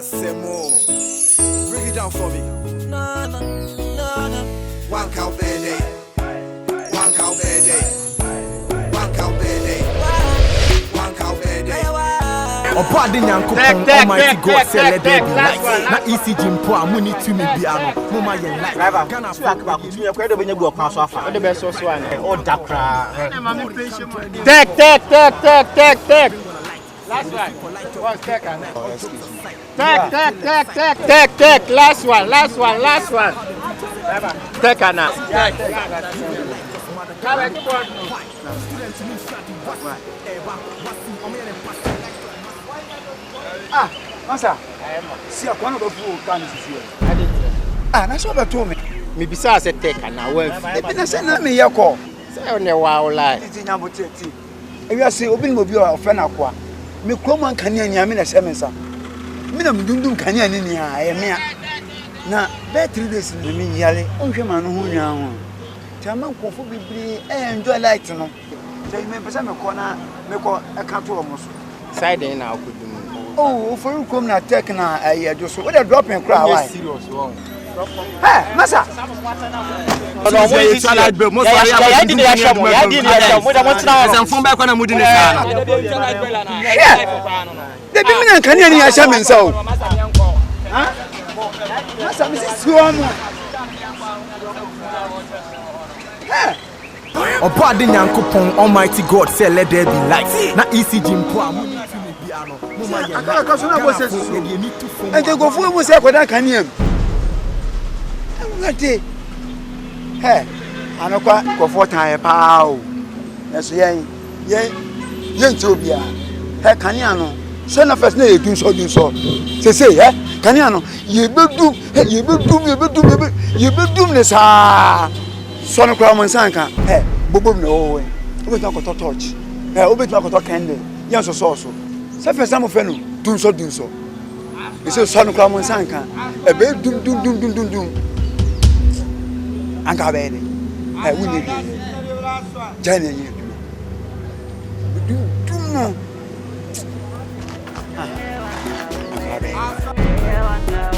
Semo. Bring it down for me. No, no, no, no. One cow baby. One cow baby. One cow baby. One cow baby. Opa de nyankopon Almighty God say let there be light. Na ECG mpo amuni tumi bia no. Moma ye light. Ghana for akba kutumi ekwa de benya bu okwa so afa. De be so so an. O dakra. Take. Last one. What's take on? Take. Last one. Take on. Ah, masa. Si akwa no be fu kan sisi. Ah, na so be to me. Me bisa say take on. E bi na se na me ye ko. Say on the wow lie. Ti nya bo teti. E wi ase obi ni mo bi o fe na kwa. Me kromo an kan nya me na se me nsa. Me na mdundum kan nya ni nia e me a. Na be 3 days ni me yale. Onhwe ma no ho nyaa ho. Tama nkofo bibiri enjoy light no. Say me pesa me ko na me ko e ka to omo so. Side in na akudum. Oh, for you come na take na ayejo so. We dey drop in crowd why? Serious one. Hey, masa. No mo yi sala gbe mo so ya di ya shomo mo da mo tina o fun ba kwa na mudi ni sa. De bi mi na kan ya ni ya sha me nsa o. Ha? Masa mi si o mo. Hey. Opa de nyankopon Almighty God say let there be light. Na ECG mpo amuni tumi bia no. Moma ye light. Aka so na bo se so. Ye need to phone. Ente go fu mo se akoda kan ya. Ngati. Hey, anokwa go for time pa o. Yeso yen nti obia. He kan ya no. So na first na ye dun so. Se kan ya no. Ye bedum ne sa. So no kwa mo nsanka. He, bobom na o we. Obetu akoto torch. He, obetu akoto candle. Yan so. Se first am fe no, dun so. You say so no kwa mo nsanka. E be dum. Anka be ni. He, we need. Jani ni. Dum no. Ah. Anka be.